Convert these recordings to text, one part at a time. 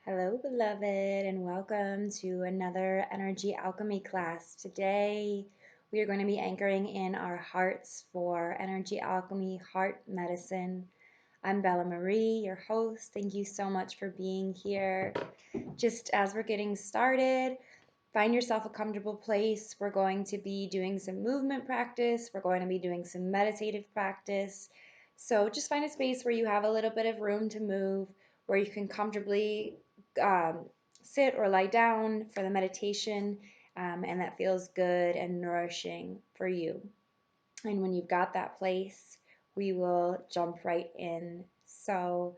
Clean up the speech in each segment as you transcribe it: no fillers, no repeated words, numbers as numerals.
Hello, beloved, and welcome to another energy alchemy class. Today, we are going to be anchoring in our hearts for energy alchemy, heart medicine. I'm Bella Marie, your host. Thank you so much for being here. Just as we're getting started, find yourself a comfortable place. We're going to be doing some movement practice, we're going to be doing some meditative practice. So just find a space where you have a little bit of room to move, where you can comfortably um, sit or lie down for the meditation, and that feels good and nourishing for you. And when you've got that place, we will jump right in. So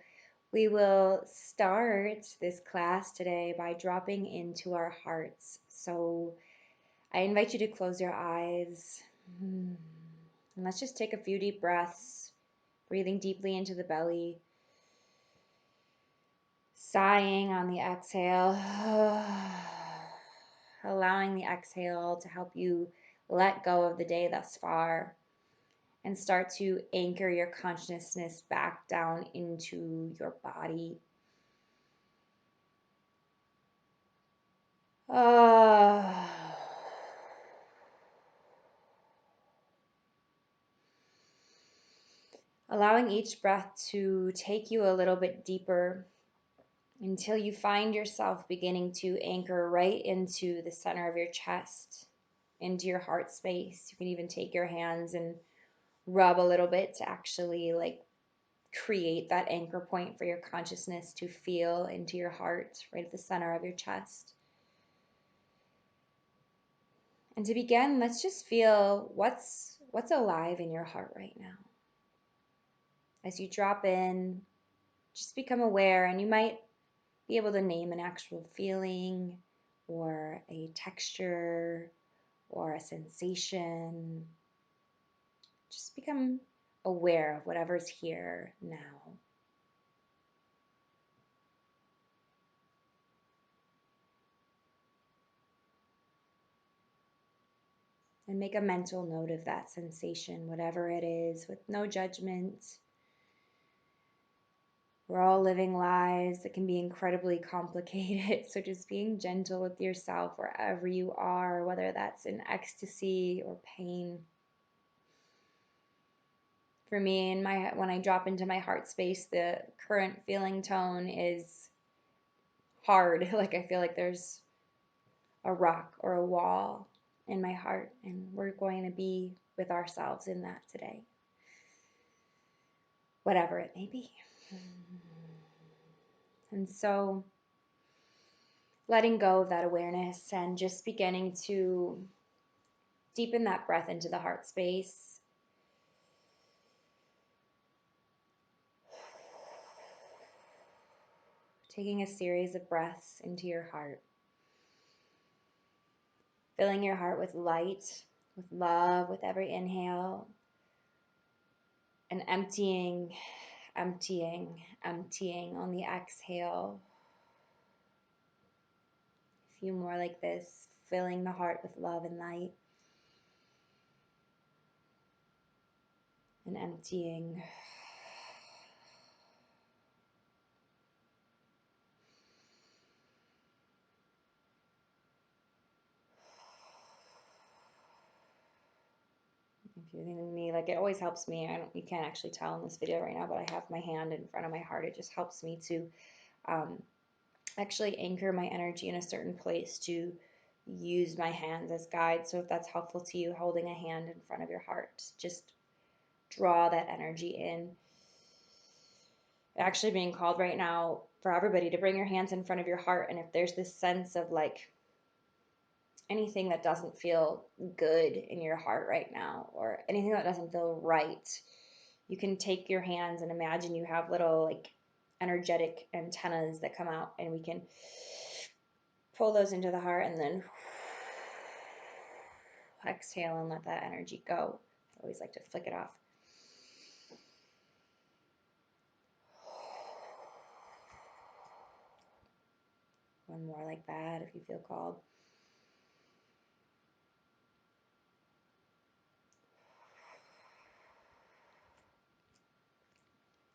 we will start this class today by dropping into our hearts. So I invite you to close your eyes. And let's just take a few deep breaths, breathing deeply into the belly, sighing on the exhale, allowing the exhale to help you let go of the day thus far and start to anchor your consciousness back down into your body. Uh, allowing each breath to take you a little bit deeper until you find yourself beginning to anchor right into the center of your chest, into your heart space. You can even take your hands and rub a little bit to actually create that anchor point for your consciousness to feel into your heart, right at the center of your chest. And to begin, let's just feel what's alive in your heart right now. As you drop in, just become aware, and you might be able to name an actual feeling or a texture or a sensation. Just become aware of whatever's here now. And make a mental note of that sensation, whatever it is, with no judgment. We're all living lives that can be incredibly complicated. So just being gentle with yourself wherever you are, whether that's in ecstasy or pain. For me, when I drop into my heart space, the current feeling tone is hard. Like I feel like there's a rock or a wall in my heart, and we're going to be with ourselves in that today, whatever it may be. And so letting go of that awareness and just beginning to deepen that breath into the heart space. Taking a series of breaths into your heart. Filling your heart with light, with love, with every inhale. And emptying, emptying, emptying on the exhale. A few more like this, filling the heart with love and light. And emptying. If you're thinking me, like it always helps me. You can't actually tell in this video right now, but I have my hand in front of my heart. It just helps me to actually anchor my energy in a certain place, to use my hands as guides. So if that's helpful to you, holding a hand in front of your heart, just draw that energy in. Actually being called right now for everybody to bring your hands in front of your heart. And if there's this sense of like anything that doesn't feel good in your heart right now, or anything that doesn't feel right, you can take your hands and imagine you have little like energetic antennas that come out, and we can pull those into the heart and then exhale and let that energy go. I always like to flick it off. One more like that if you feel called.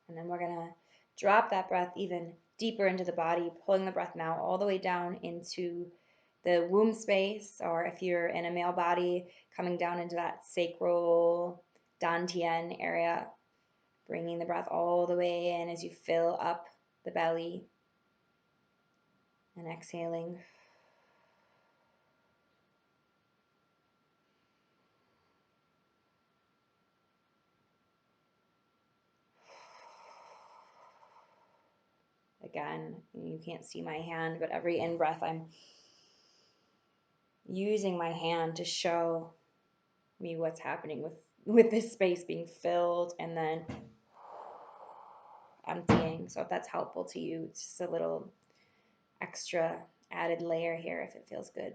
And then we're going to drop that breath even deeper into the body, pulling the breath now all the way down into the womb space, or if you're in a male body, coming down into that sacral dantian area, bringing the breath all the way in as you fill up the belly and exhaling. Again, you can't see my hand, but every in-breath, I'm using my hand to show me what's happening with this space being filled and then emptying. So if that's helpful to you, it's just a little extra added layer here if it feels good.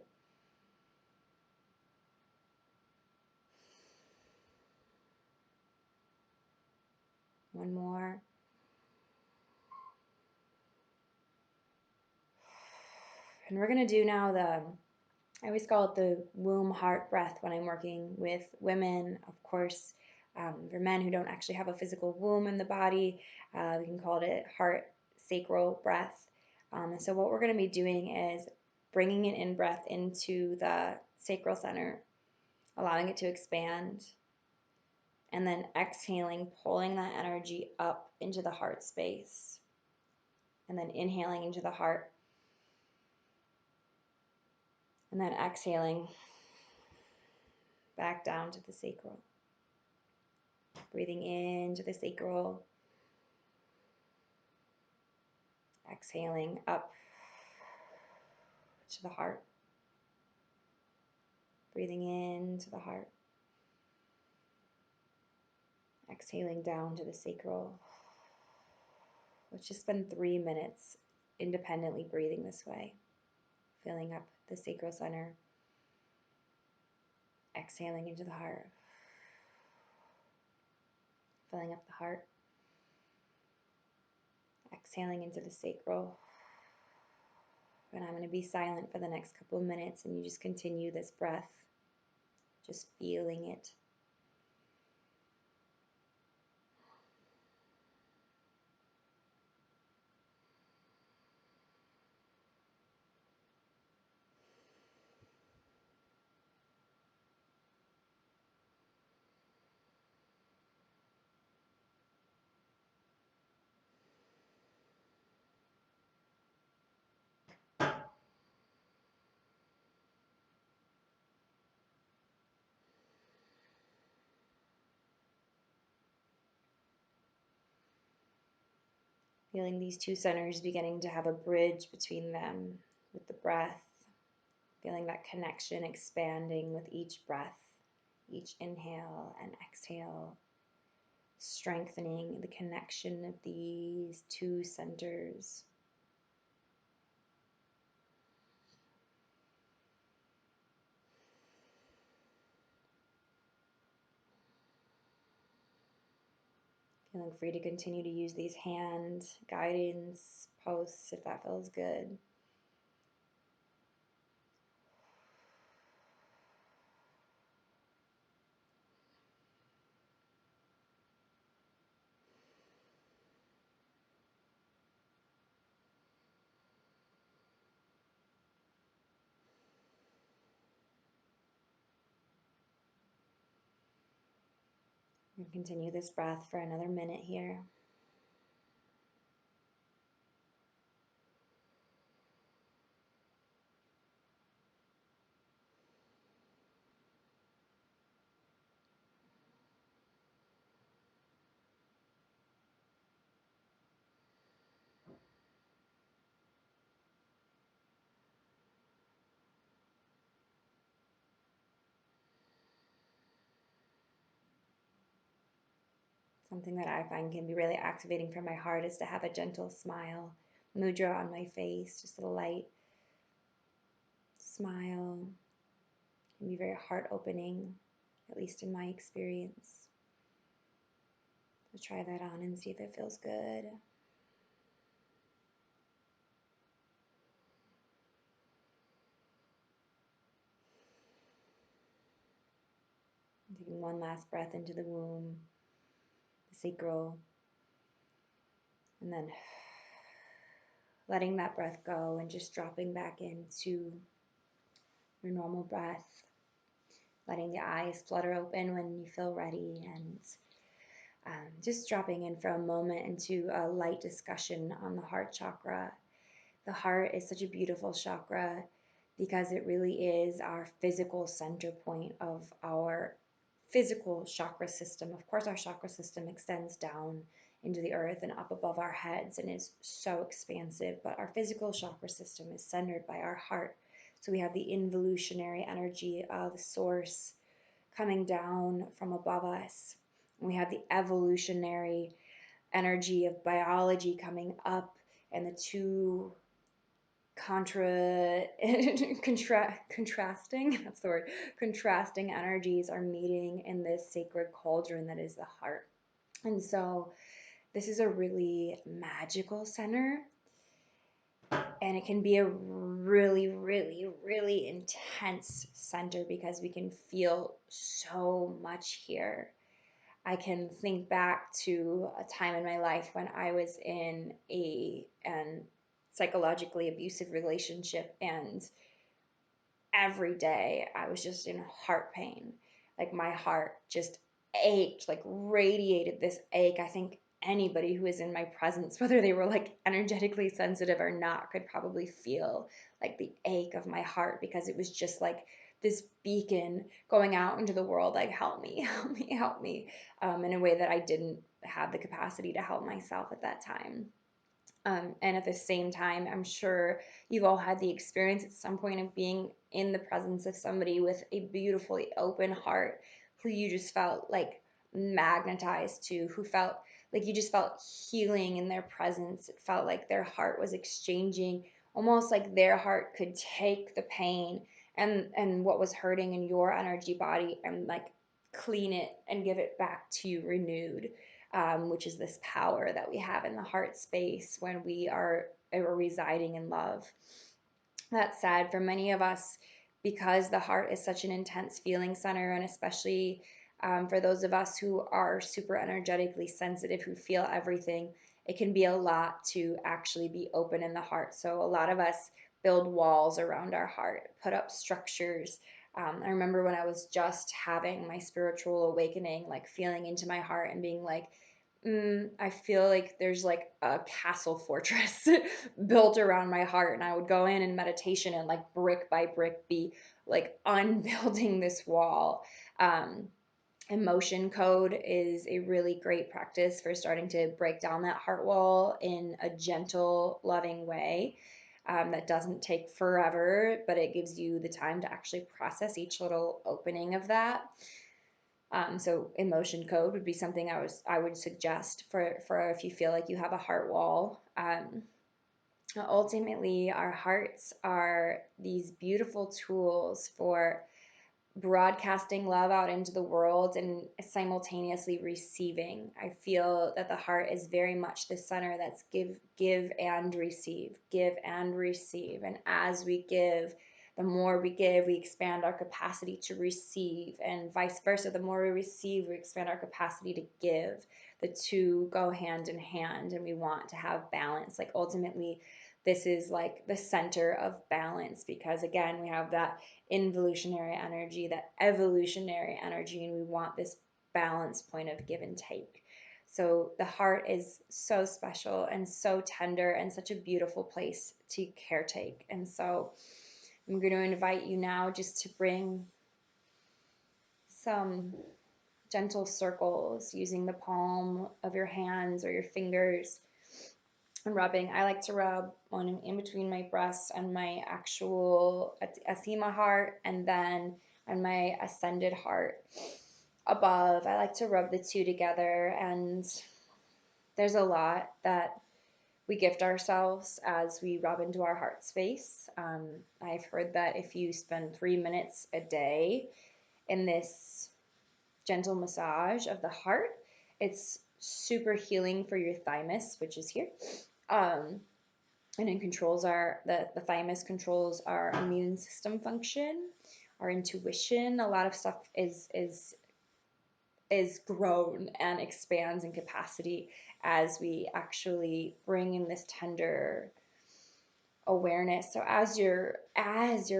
One more. And we're going to do now I always call it the womb heart breath when I'm working with women. Of course, for men who don't actually have a physical womb in the body, we can call it heart sacral breath. So what we're going to be doing is bringing an in-breath into the sacral center, allowing it to expand, and then exhaling, pulling that energy up into the heart space, and then inhaling into the heart, and then exhaling back down to the sacral. Breathing into the sacral, exhaling up to the heart. Breathing into the heart, exhaling down to the sacral. Let's just spend 3 minutes independently breathing this way, filling up the sacral center, exhaling into the heart, filling up the heart, exhaling into the sacral. And I'm going to be silent for the next couple of minutes, and you just continue this breath, just feeling it. Feeling these two centers beginning to have a bridge between them with the breath. Feeling that connection expanding with each breath, each inhale and exhale. Strengthening the connection of these two centers. Feeling free to continue to use these hand guidance posts if that feels good. And continue this breath for another minute here. Something that I find can be really activating for my heart is to have a gentle smile, mudra on my face, just a light smile. Can be very heart opening, at least in my experience. So try that on and see if it feels good. Taking one last breath into the womb, the sacral, and then letting that breath go and just dropping back into your normal breath, letting the eyes flutter open when you feel ready, and just dropping in for a moment into a light discussion on the heart chakra. The heart is such a beautiful chakra because it really is our physical center point of our physical chakra system. Of course, our chakra system extends down into the earth and up above our heads and is so expansive, but our physical chakra system is centered by our heart. So we have the involutionary energy of the source coming down from above us. We have the evolutionary energy of biology coming up, and the two contrasting, that's the word, contrasting energies are meeting in this sacred cauldron that is the heart. And so this is a really magical center, and it can be a really, really, really intense center because we can feel so much here. I can think back to a time in my life when I was in an psychologically abusive relationship, and every day I was just in heart pain. Like my heart just ached, like radiated this ache. I think anybody who was in my presence, whether they were like energetically sensitive or not, could probably feel like the ache of my heart, because it was just like this beacon going out into the world, like, help me, help me, help me, in a way that I didn't have the capacity to help myself at that time. And at the same time, I'm sure you've all had the experience at some point of being in the presence of somebody with a beautifully open heart who you just felt like magnetized to, who felt like you just felt healing in their presence. It felt like their heart was exchanging, almost like their heart could take the pain and what was hurting in your energy body and like clean it and give it back to you renewed, which is this power that we have in the heart space when we are residing in love. That said, for many of us, because the heart is such an intense feeling center, and especially for those of us who are super energetically sensitive, who feel everything, it can be a lot to actually be open in the heart. So a lot of us build walls around our heart, put up structures. I remember when I was just having my spiritual awakening, like feeling into my heart and being like, I feel like there's like a castle fortress built around my heart. And I would go in meditation and like brick by brick be like unbuilding this wall. Um, Emotion code is a really great practice for starting to break down that heart wall in a gentle, loving way. That doesn't take forever, but it gives you the time to actually process each little opening of that. So emotion code would be something I would suggest for if you feel like you have a heart wall. Ultimately, our hearts are these beautiful tools for broadcasting love out into the world and simultaneously receiving. I feel that the heart is very much the center that's give and receive, give and receive. And as we give, the more we give, we expand our capacity to receive, and vice versa. The more we receive, we expand our capacity to give. The two go hand in hand, and we want to have balance. Like ultimately, this is like the center of balance, because again, we have that involutionary energy, that evolutionary energy, and we want this balance point of give and take. So the heart is so special and so tender and such a beautiful place to caretake. And so I'm going to invite you now just to bring some gentle circles using the palm of your hands or your fingers and rubbing. I like to rub on in between my breasts and my actual Asima heart, and then on my ascended heart above. I like to rub the two together, and there's a lot that we gift ourselves as we rub into our heart space. I've heard that if you spend 3 minutes a day in this gentle massage of the heart, it's super healing for your thymus, which is here. And it controls the thymus controls our immune system function, our intuition. A lot of stuff is grown and expands in capacity as we actually bring in this tender awareness. So as you're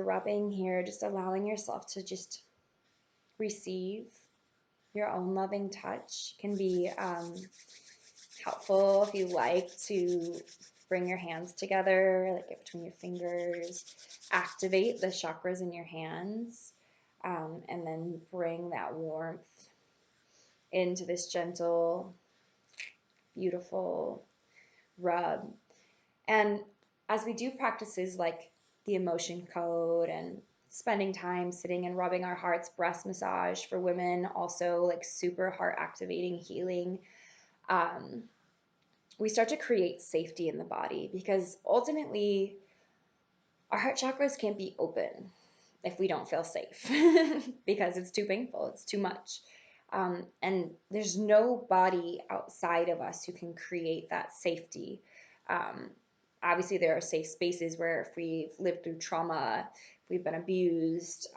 rubbing here, just allowing yourself to just receive your own loving touch. Can be helpful if you like to bring your hands together, like get between your fingers, activate the chakras in your hands, and then bring that warmth into this gentle, beautiful rub. And as we do practices like the emotion code and spending time sitting and rubbing our hearts, breast massage for women, also like super heart activating healing, um, we start to create safety in the body, because ultimately our heart chakras can't be open if we don't feel safe because it's too painful, it's too much. And there's no body outside of us who can create that safety. Um, Obviously, there are safe spaces where if we've lived through trauma, if we've been abused,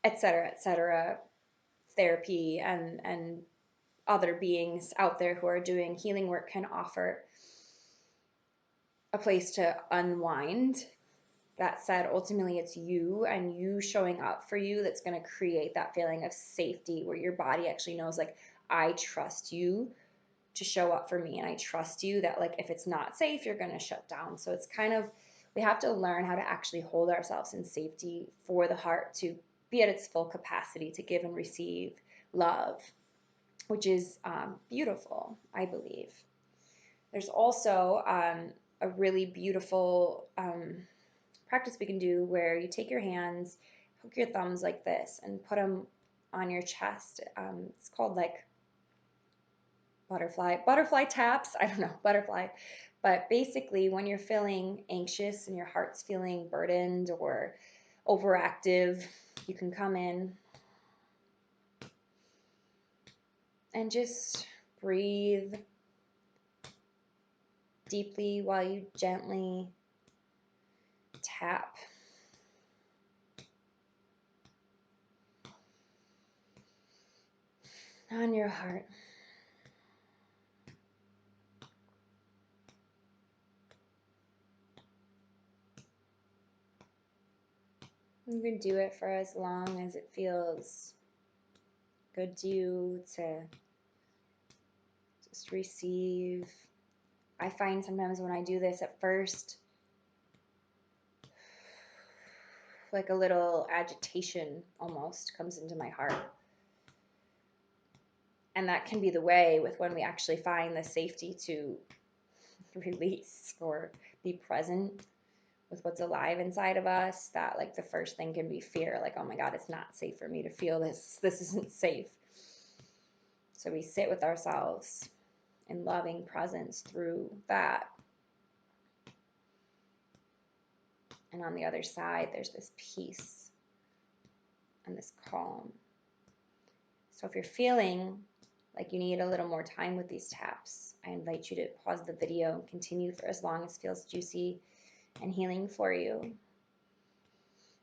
et cetera, therapy and other beings out there who are doing healing work can offer a place to unwind. That said, ultimately it's you and you showing up for you that's going to create that feeling of safety where your body actually knows, like, I trust you to show up for me, and I trust you that, like, if it's not safe, you're going to shut down. So it's kind of, we have to learn how to actually hold ourselves in safety for the heart to be at its full capacity to give and receive love, which is beautiful, I believe. There's also a really beautiful practice we can do where you take your hands, hook your thumbs like this, and put them on your chest. It's called like butterfly taps. I don't know, butterfly. But basically, when you're feeling anxious and your heart's feeling burdened or overactive, you can come in and just breathe deeply while you gently tap on your heart. You can do it for as long as it feels good to you to just receive. I find sometimes when I do this at first, like a little agitation almost comes into my heart. And that can be the way with when we actually find the safety to release or be present with what's alive inside of us, that like the first thing can be fear, like, oh my God, it's not safe for me to feel this. This isn't safe. So we sit with ourselves in loving presence through that. And on the other side, there's this peace and this calm. So if you're feeling like you need a little more time with these taps, I invite you to pause the video and continue for as long as feels juicy and healing for you.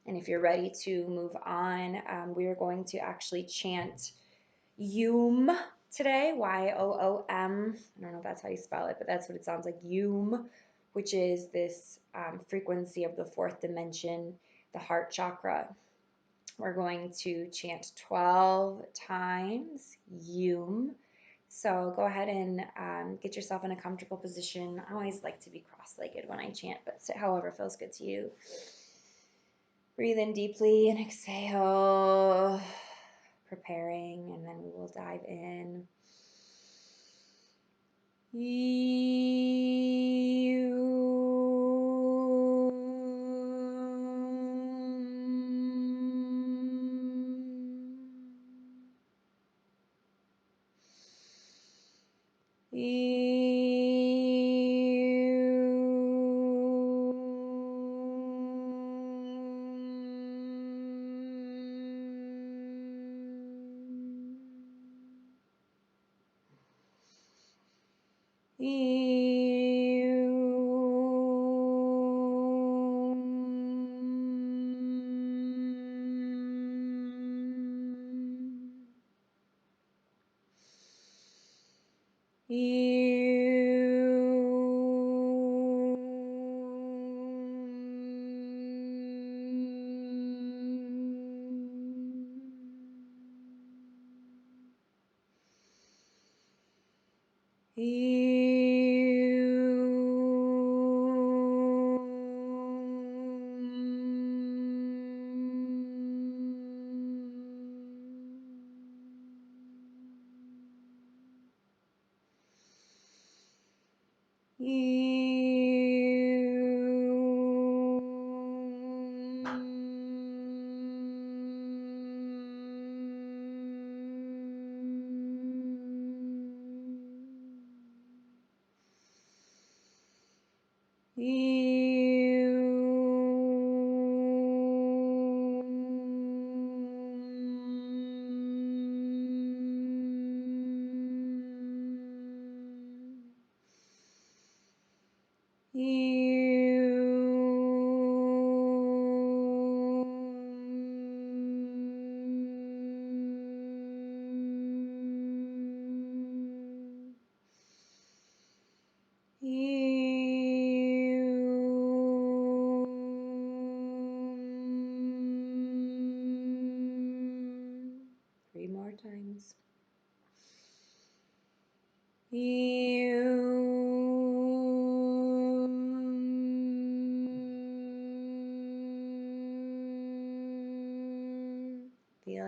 And if you're ready to move on, we are going to actually chant Yoom today, Yoom. I don't know if that's how you spell it, but that's what it sounds like, Yoom, which is this frequency of the fourth dimension, the heart chakra. We're going to chant 12 times Yoom. So go ahead and get yourself in a comfortable position. I always like to be cross-legged when I chant, but sit however feels good to you. Breathe in deeply and exhale, preparing, and then we will dive in.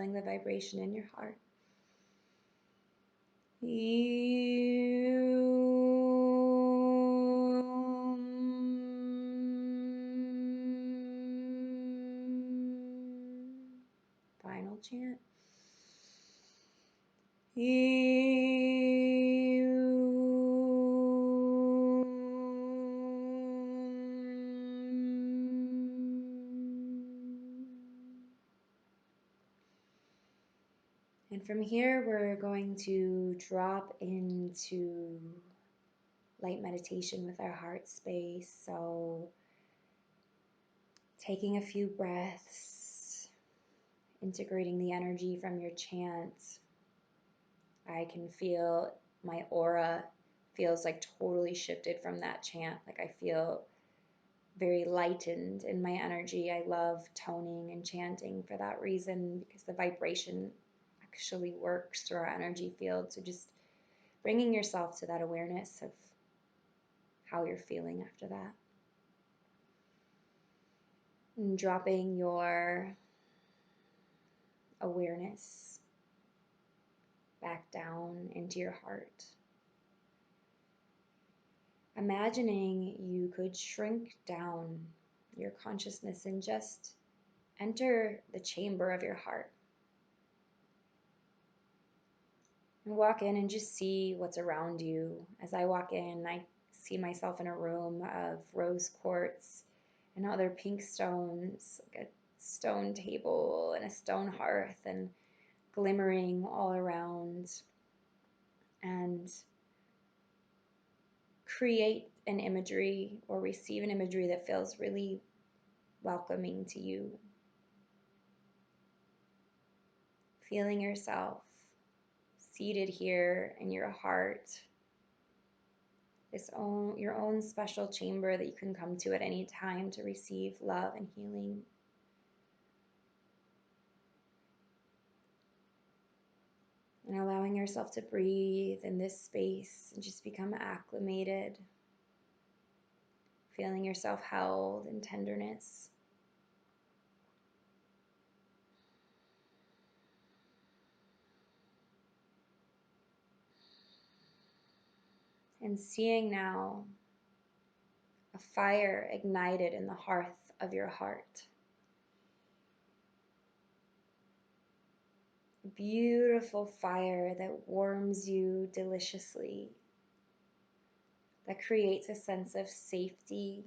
feeling the vibration in your heart. Final chant. And from here, we're going to drop into light meditation with our heart space. So taking a few breaths, integrating the energy from your chant. I can feel my aura feels like totally shifted from that chant. Like I feel very lightened in my energy. I love toning and chanting for that reason, because the vibration actually works through our energy field. So just bringing yourself to that awareness of how you're feeling after that. And dropping your awareness back down into your heart. Imagining you could shrink down your consciousness and just enter the chamber of your heart. And walk in and just see what's around you. As I walk in, I see myself in a room of rose quartz and other pink stones, like a stone table and a stone hearth, and glimmering all around. And create an imagery or receive an imagery that feels really welcoming to you. Feeling yourself seated here in your heart, your own special chamber that you can come to at any time to receive love and healing. And allowing yourself to breathe in this space and just become acclimated. Feeling yourself held in tenderness. And seeing now a fire ignited in the hearth of your heart. A beautiful fire that warms you deliciously, that creates a sense of safety,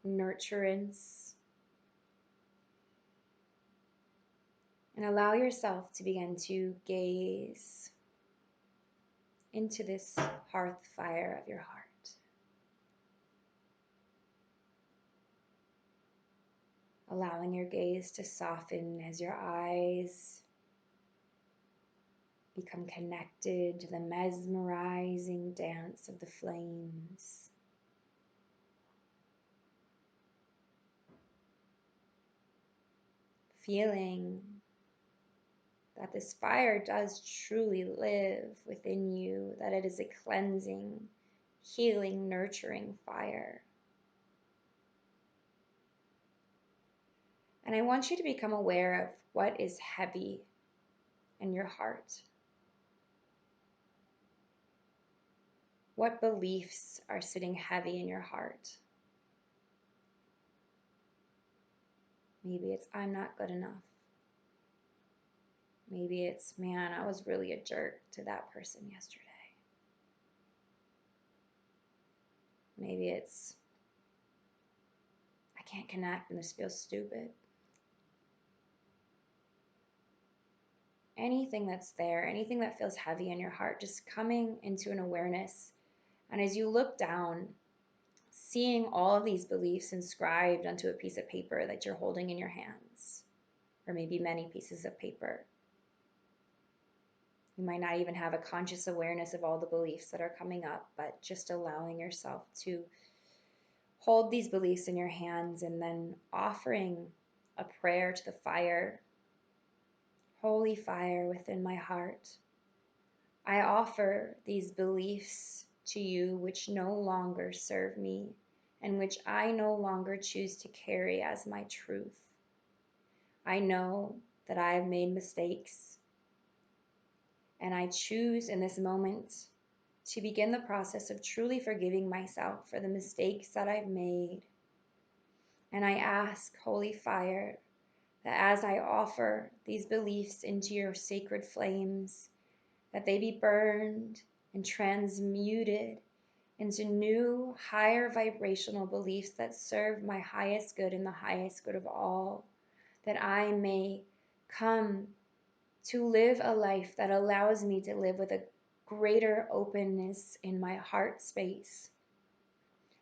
nurturance. And allow yourself to begin to gaze into this hearth fire of your heart. Allowing your gaze to soften as your eyes become connected to the mesmerizing dance of the flames. Feeling that this fire does truly live within you, that it is a cleansing, healing, nurturing fire. And I want you to become aware of what is heavy in your heart. What beliefs are sitting heavy in your heart? Maybe it's, I'm not good enough. Maybe it's, man, I was really a jerk to that person yesterday. Maybe it's, I can't connect and this feels stupid. Anything that's there, anything that feels heavy in your heart, just coming into an awareness. And as you look down, seeing all of these beliefs inscribed onto a piece of paper that you're holding in your hands, or maybe many pieces of paper. You might not even have a conscious awareness of all the beliefs that are coming up, but just allowing yourself to hold these beliefs in your hands and then offering a prayer to the fire. Holy fire within my heart, I offer these beliefs to you which no longer serve me and which I no longer choose to carry as my truth. I know that I have made mistakes. And I choose in this moment to begin the process of truly forgiving myself for the mistakes that I've made. And I ask, Holy Fire, that as I offer these beliefs into your sacred flames, that they be burned and transmuted into new, higher vibrational beliefs that serve my highest good and the highest good of all, that I may come to live a life that allows me to live with a greater openness in my heart space,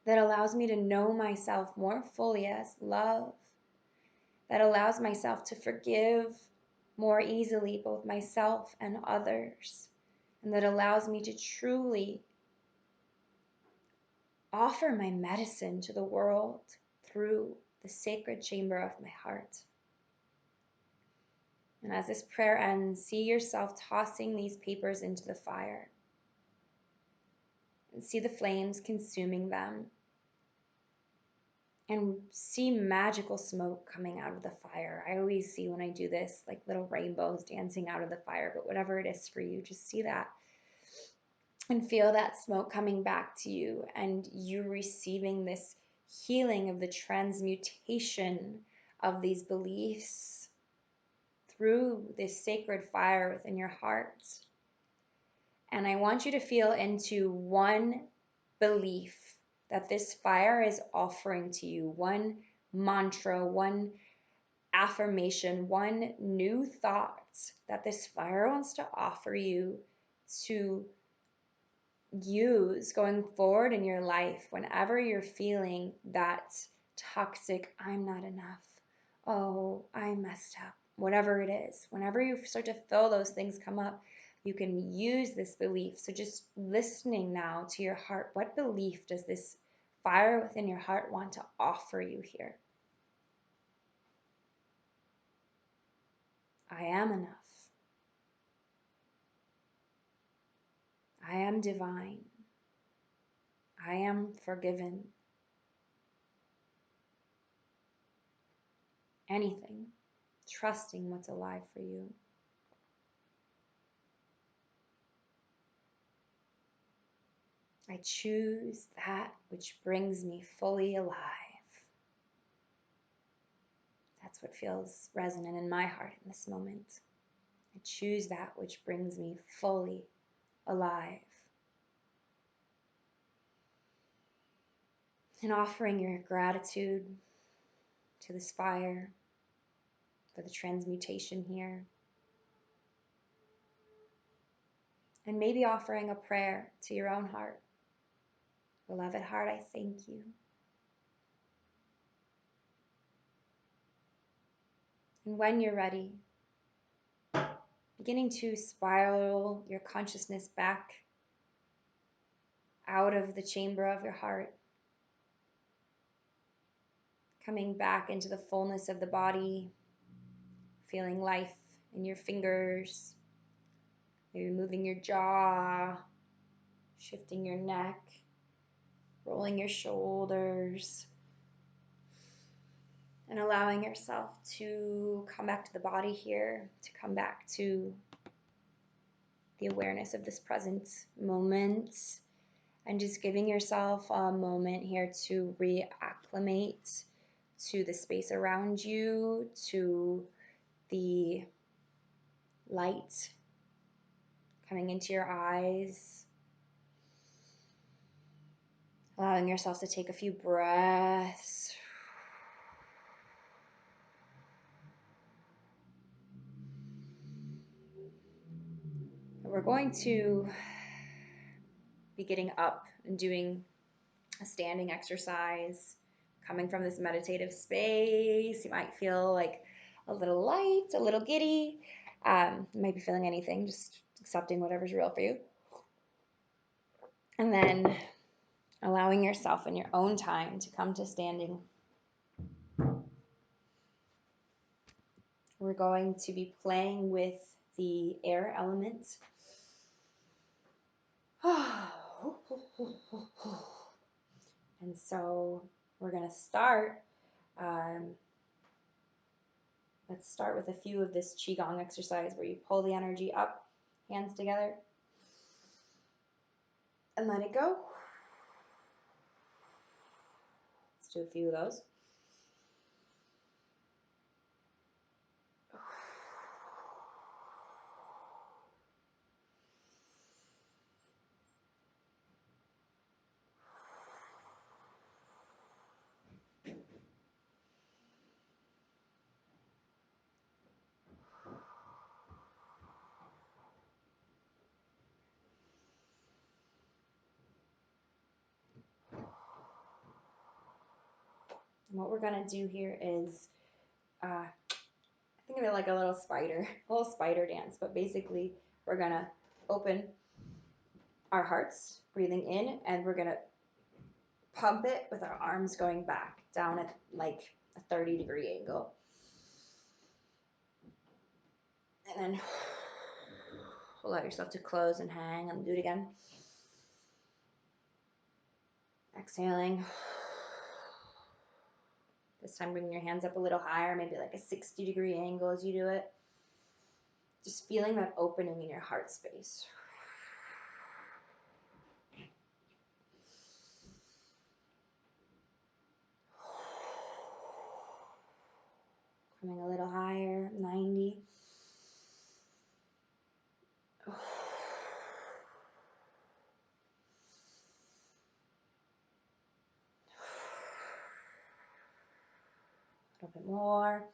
that allows me to know myself more fully as love, that allows myself to forgive more easily both myself and others, and that allows me to truly offer my medicine to the world through the sacred chamber of my heart. And as this prayer ends, see yourself tossing these papers into the fire and see the flames consuming them and see magical smoke coming out of the fire. I always see when I do this, like little rainbows dancing out of the fire, but whatever it is for you, just see that and feel that smoke coming back to you and you receiving this healing of the transmutation of these beliefs through this sacred fire within your heart. And I want you to feel into one belief that this fire is offering to you, one mantra, one affirmation, one new thought that this fire wants to offer you to use going forward in your life whenever you're feeling that toxic, I'm not enough, oh, I messed up, whatever it is. Whenever you start to feel those things come up, you can use this belief. So just listening now to your heart, what belief does this fire within your heart want to offer you here? I am enough. I am divine. I am forgiven. Anything. Trusting what's alive for you. I choose that which brings me fully alive. That's what feels resonant in my heart in this moment. I choose that which brings me fully alive. And offering your gratitude to this fire for the transmutation here. And maybe offering a prayer to your own heart. Beloved heart, I thank you. And when you're ready, beginning to spiral your consciousness back out of the chamber of your heart, coming back into the fullness of the body, feeling life in your fingers, maybe moving your jaw, shifting your neck, rolling your shoulders, and allowing yourself to come back to the body here, to come back to the awareness of this present moment, and just giving yourself a moment here to reacclimate to the space around you, to the light coming into your eyes, allowing yourself to take a few breaths. We're going to be getting up and doing a standing exercise. Coming from this meditative space, you might feel like a little light, a little giddy. You might be feeling anything, just accepting whatever's real for you. And then allowing yourself in your own time to come to standing. We're going to be playing with the air element. And so we're going to start Let's start with a few of this Qigong exercise where you pull the energy up, hands together, and let it go. Let's do a few of those. And what we're going to do here is think of it like a little spider dance, but basically we're going to open our hearts, breathing in, and we're going to pump it with our arms going back down at like a 30-degree angle. And then allow yourself to close and hang and do it again. Exhaling. This time bring your hands up a little higher, maybe like a 60-degree angle as you do it. Just feeling that opening in your heart space. Coming a little higher, 90. A little bit more.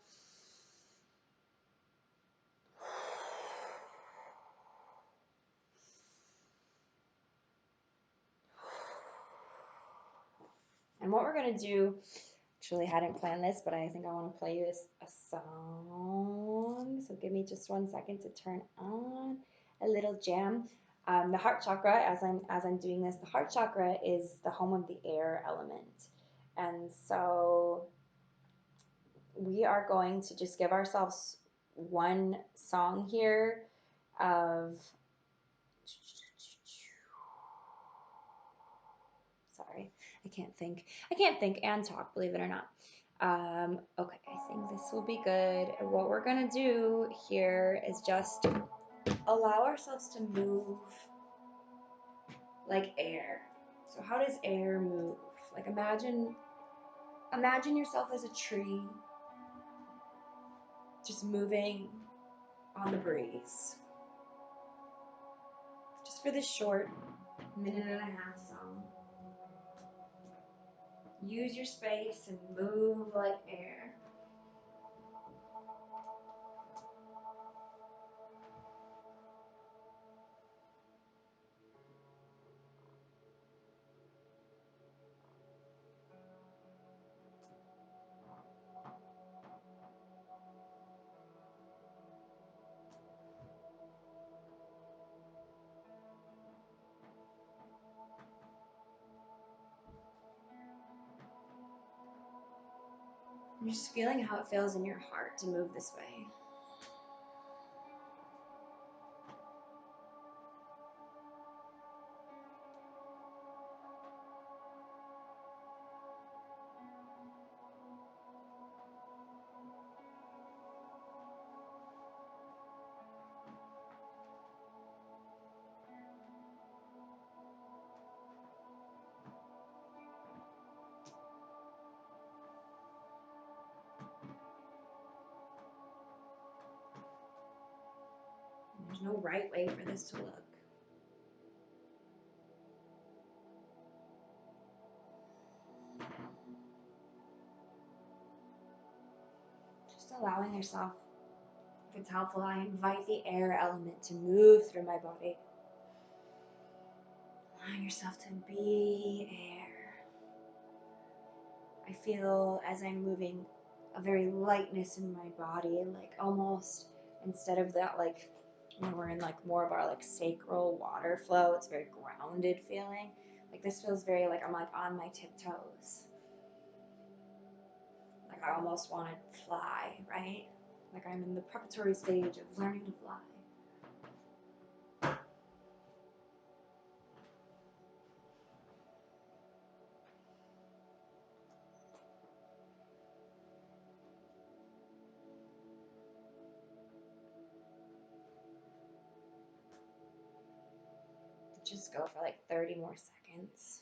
And what we're going to do, actually hadn't planned this, but I think I want to play you a song. So give me just 1 second to turn on a little jam. The heart chakra, as I'm doing this, the heart chakra is the home of the air element. And so we are going to just give ourselves one song here of, sorry, I can't think and talk, believe it or not. Okay, I think this will be good. What we're gonna do here is just allow ourselves to move like air. So how does air move? Like imagine yourself as a tree, just moving on the breeze. Just for this short 1.5-minute song. Use your space and move like air. You're just feeling how it feels in your heart to move this way. There's no right way for this to look. Just allowing yourself, if it's helpful, I invite the air element to move through my body. Allowing yourself to be air. I feel as I'm moving a very lightness in my body, like almost instead of that, like when we're in like more of our like sacral water flow, it's very grounded feeling. Like this feels very like I'm like on my tiptoes. Like I almost want to fly, right? Like I'm in the preparatory stage of learning to fly. just go for like 30 more seconds.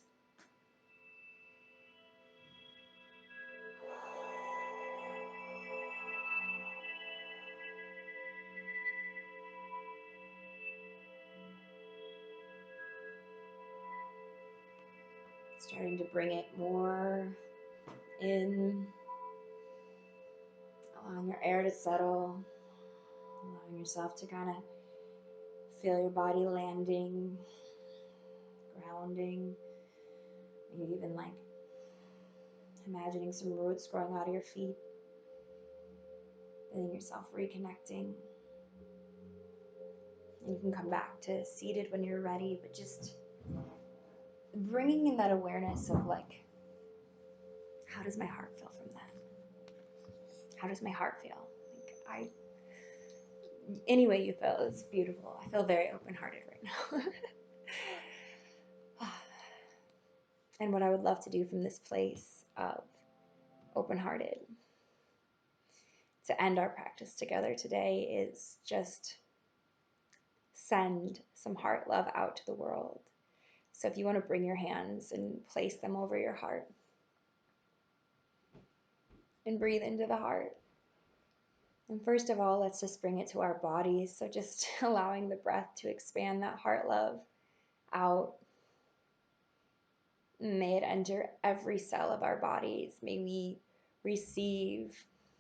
Starting to bring it more in, allowing your air to settle, allowing yourself to kind of feel your body landing, grounding, maybe even like imagining some roots growing out of your feet, feeling yourself reconnecting. And you can come back to seated when you're ready, but just bringing in that awareness of like, how does my heart feel from that? How does my heart feel? Like any way you feel is beautiful. I feel very open-hearted right now. And what I would love to do from this place of open-hearted to end our practice together today is just send some heart love out to the world. So if you want to bring your hands and place them over your heart and breathe into the heart. And first of all, let's just bring it to our bodies. So just allowing the breath to expand that heart love out. May it enter every cell of our bodies. May we receive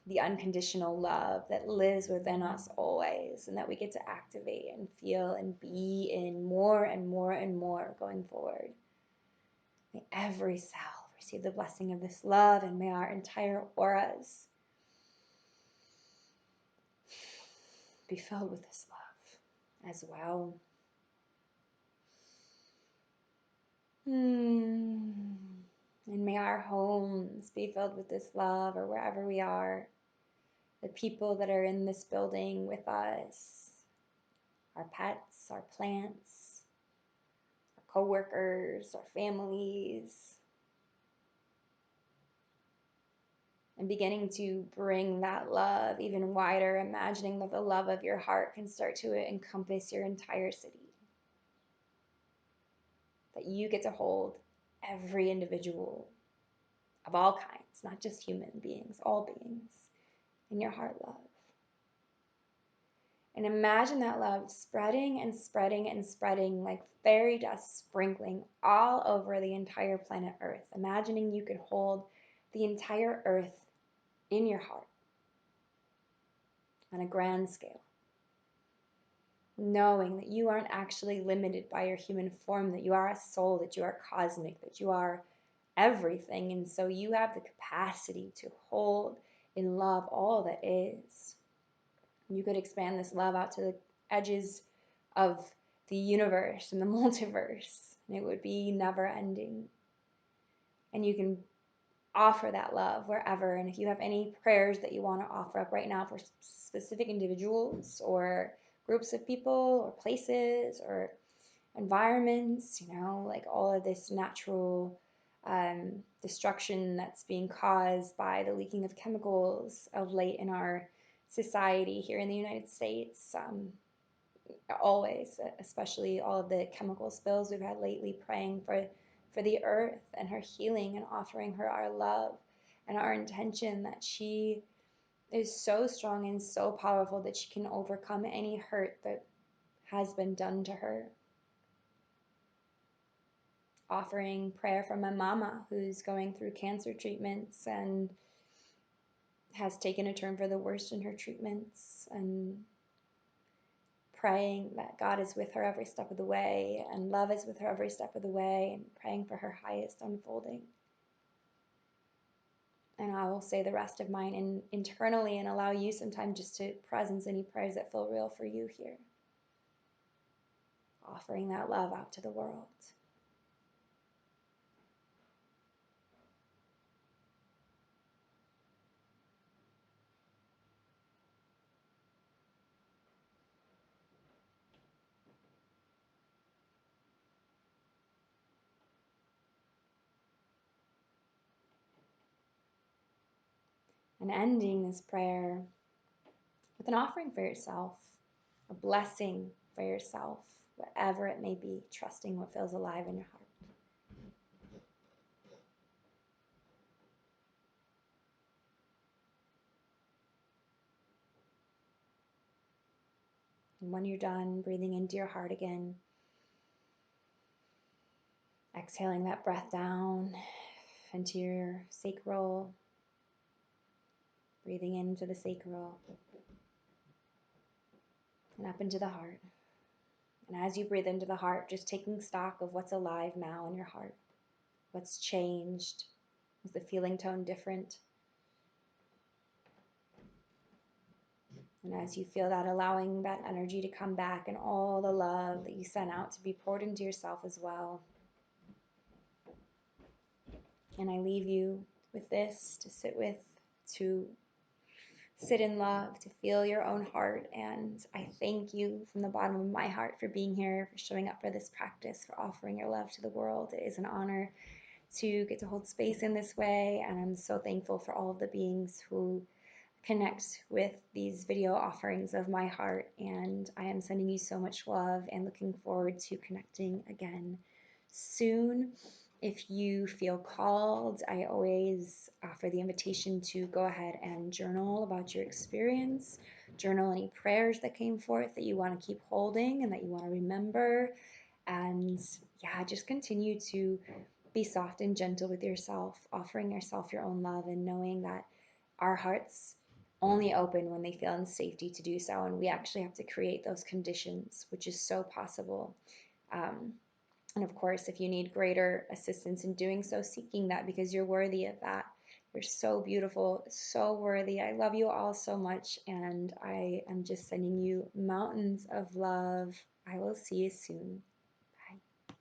the unconditional love that lives within us always, and that we get to activate and feel and be in more and more and more going forward. May every cell receive the blessing of this love, and may our entire auras be filled with this love as well. And may our homes be filled with this love, or wherever we are. The people that are in this building with us, our pets, our plants, our coworkers, our families, and beginning to bring that love even wider, imagining that the love of your heart can start to encompass your entire city. That you get to hold every individual of all kinds, not just human beings, all beings, in your heart love. And imagine that love spreading and spreading and spreading like fairy dust sprinkling all over the entire planet Earth. Imagining you could hold the entire Earth in your heart on a grand scale. Knowing that you aren't actually limited by your human form, that you are a soul, that you are cosmic, that you are everything. And so you have the capacity to hold in love all that is. You could expand this love out to the edges of the universe and the multiverse, and it would be never ending. And you can offer that love wherever. And if you have any prayers that you want to offer up right now for specific individuals or groups of people or places or environments, like all of this natural destruction that's being caused by the leaking of chemicals of late in our society here in the United States, always, especially all of the chemical spills we've had lately, praying for the earth and her healing and offering her our love and our intention that she is so strong and so powerful that she can overcome any hurt that has been done to her. Offering prayer for my mama, who's going through cancer treatments and has taken a turn for the worst in her treatments, and praying that God is with her every step of the way and love is with her every step of the way, and praying for her highest unfolding. And I will say the rest of mine internally and allow you some time just to presence any prayers that feel real for you here. Offering that love out to the world. And ending this prayer with an offering for yourself, a blessing for yourself, whatever it may be, trusting what feels alive in your heart. And when you're done breathing into your heart again, exhaling that breath down into your sacral, breathing into the sacral and up into the heart. And as you breathe into the heart, just taking stock of what's alive now in your heart. What's changed? Is the feeling tone different? And as you feel that, allowing that energy to come back and all the love that you sent out to be poured into yourself as well. And I leave you with this to sit with, to sit in love, to feel your own heart. And I thank you from the bottom of my heart for being here, for showing up for this practice, for offering your love to the world. It is an honor to get to hold space in this way. And I'm so thankful for all of the beings who connect with these video offerings of my heart. And I am sending you so much love and looking forward to connecting again soon. If you feel called, I always offer the invitation to go ahead and journal about your experience, journal any prayers that came forth that you want to keep holding and that you want to remember. And yeah, just continue to be soft and gentle with yourself, offering yourself your own love and knowing that our hearts only open when they feel in safety to do so. And we actually have to create those conditions, which is so possible. Um, and of course, if you need greater assistance in doing so, seeking that because you're worthy of that. You're so beautiful, so worthy. I love you all so much. And I am just sending you mountains of love. I will see you soon.